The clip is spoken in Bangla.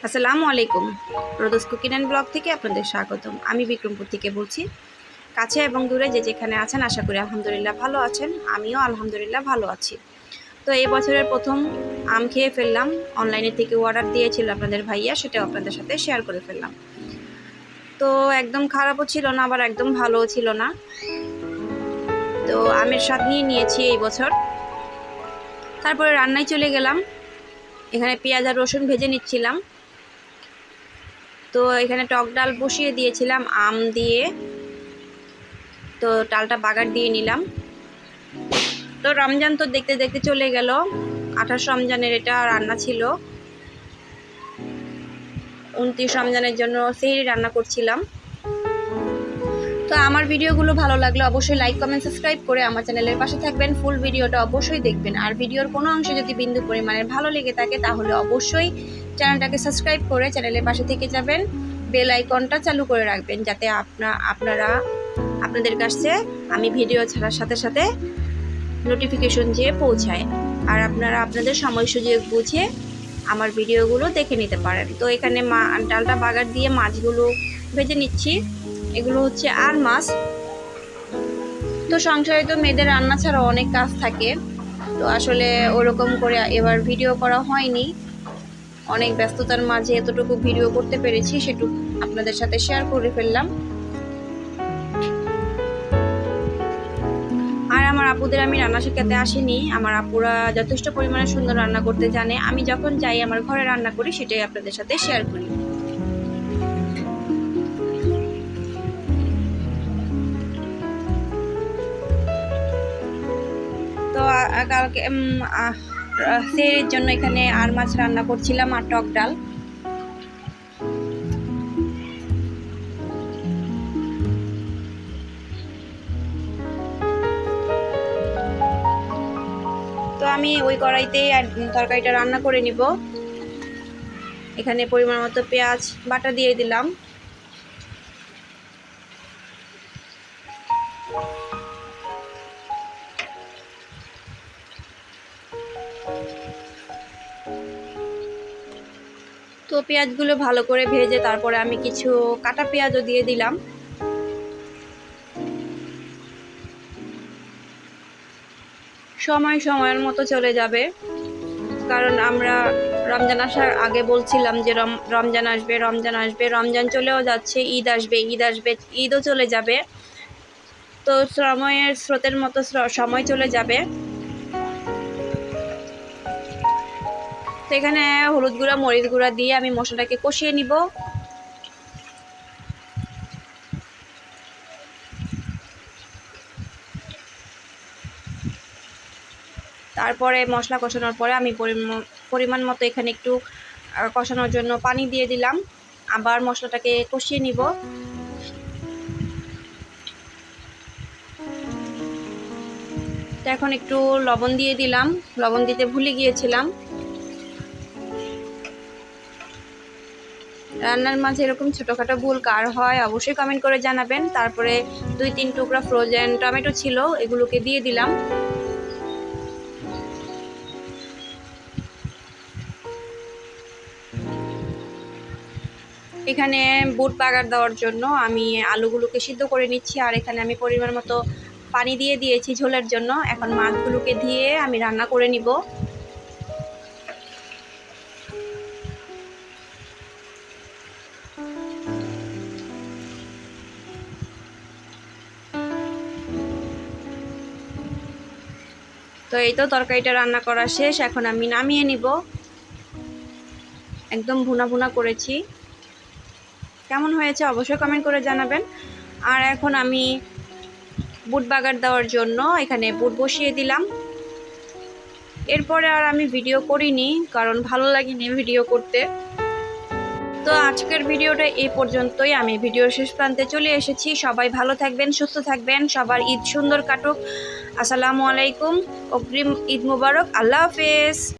আসসালামু আলাইকুম। রোদস কুকিং অ্যান্ড ব্লগ থেকে আপনাদের স্বাগতম। আমি বিক্রমপুর থেকে বলছি। কাছে এবং দূরে যে যেখানে আছেন আশা করি আলহামদুলিল্লাহ ভালো আছেন। আমিও আলহামদুলিল্লাহ ভালো আছি। তো এই বছরের প্রথম আম খেয়ে ফেললাম। অনলাইনে থেকে অর্ডার দিয়েছিল আপনাদের ভাইয়া, সেটাও আপনাদের সাথে শেয়ার করে ফেললাম। তো একদম খারাপও ছিল না, আবার একদম ভালোও ছিল না। তো আমের স্বাদ নিয়েছি এই বছর। তারপরে রান্নায় চলে গেলাম। এখানে পেঁয়াজ আর রসুন ভেজে নিচ্ছিলাম। তো এখানে টক ডাল বসিয়ে দিয়েছিলাম আম দিয়ে। তো ডালটা বাগার দিয়ে নিলাম। তো রমজান তো দেখতে দেখতে চলে গেল। 28 রমজানের এটা রান্না ছিল। 29 রমজানের জন্য সেহরি রান্না করছিলাম। তো আমার ভিডিওগুলো ভালো লাগলে অবশ্যই লাইক কমেন্ট সাবস্ক্রাইব করে আমার চ্যানেলের পাশে থাকবেন। ফুল ভিডিওটা অবশ্যই দেখবেন। আর ভিডিওর কোনো অংশে যদি বিন্দু পরিমাণের ভালো লেগে থাকে তাহলে অবশ্যই চ্যানেলটাকে সাবস্ক্রাইব করে চ্যানেলের পাশে থেকে যাবেন। বেল আইকনটা চালু করে রাখবেন যাতে আপনাদের কাছে আমি ভিডিও ছাড়ার সাথে সাথে নোটিফিকেশন যেয়ে পৌঁছায়। আর আপনারা আপনাদের সময় সুযোগ বুঝে আমার ভিডিওগুলো দেখে নিতে পারেন। তো এখানে ডালটা বাগার দিয়ে মাছগুলো ভেজে নিচ্ছি। এগুলো হচ্ছে আর মাছ। তো সংসারে তো মেয়েদের রান্না ছাড়া অনেক কাজ থাকে। তো আসলে ওরকম করে এবার ভিডিও করা হয়নি। অনেক ব্যস্ততার মাঝে এতটুকু ভিডিও করতে পেরেছি, সেটুকু আপনাদের সাথে শেয়ার করে ফেললাম। আর আমার আপুদের আমি রান্না শেখাতে আসিনি। আমার আপুরা যথেষ্ট পরিমাণে সুন্দর রান্না করতে জানে। আমি যখন যাই আমার ঘরে রান্না করি সেটাই আপনাদের সাথে শেয়ার করি। তো কালকে সেহরির জন্য এখানে আর মাছ রান্না করছিলাম আর টক ডাল। তো আমি ওই কড়াইতেই তরকারিটা রান্না করে নিব। এখানে পরিমাণ মতো পেঁয়াজ বাটা দিয়ে দিলাম। তো পেঁয়াজগুলো ভালো করে ভেজে তারপরে আমি কিছু কাটা পেঁয়াজও দিয়ে দিলাম। সময়ের মতো চলে যাবে, কারণ আমরা রমজান আসার আগে বলছিলাম যে রমজান আসবে। রমজান চলেও যাচ্ছে, ঈদ আসবে, ঈদও চলে যাবে। তো সময়ের স্রোতের মতো সময় চলে যাবে। তো এখানে হলুদ গুঁড়া মরিচ গুঁড়া দিয়ে আমি মশলাটাকে কষিয়ে নিব। তারপরে মশলা কষানোর পরে আমি পরিমাণ মতো এখানে একটু কষানোর জন্য পানি দিয়ে দিলাম। আবার মশলাটাকে কষিয়ে নিব। তো এখন একটু লবণ দিয়ে দিলাম, লবণ দিতে ভুলে গিয়েছিলাম। রান্নার মাঝে এরকম ছোটোখাটো ভুল কার হয় অবশ্যই কমেন্ট করে জানাবেন। তারপরে 2-3 টুকরা ফ্রোজেন টমেটো ছিল, এগুলোকে দিয়ে দিলাম। এখানে বুট বাগার দেওয়ার জন্য আমি আলুগুলোকে সিদ্ধ করে নিচ্ছি। আর এখানে আমি পরিমাণ মতো পানি দিয়ে দিয়েছি ঝোলের জন্য। এখন মাছগুলোকে দিয়ে আমি রান্না করে নিব। তো এই তো তরকারিটা রান্না করা শেষ। এখন আমি নামিয়ে নিব। একদম ভুনা ভুনা করেছি। কেমন হয়েছে অবশ্যই কমেন্ট করে জানাবেন। আর এখন আমি বুট বাগার দেওয়ার জন্য এখানে বুট বসিয়ে দিলাম। এরপরে আর আমি ভিডিও করিনি, কারণ ভালো লাগেনি ভিডিও করতে। তো আজকের ভিডিওটা এই পর্যন্তই। আমি ভিডিওর শেষ প্রান্তে চলে এসেছি। সবাই ভালো থাকবেন, সুস্থ থাকবেন, সবার ঈদ সুন্দর কাটুক। আসসালামু আলাইকুম, অগ্রিম ঈদ মুবারক। আল্লাহ হাফেজ।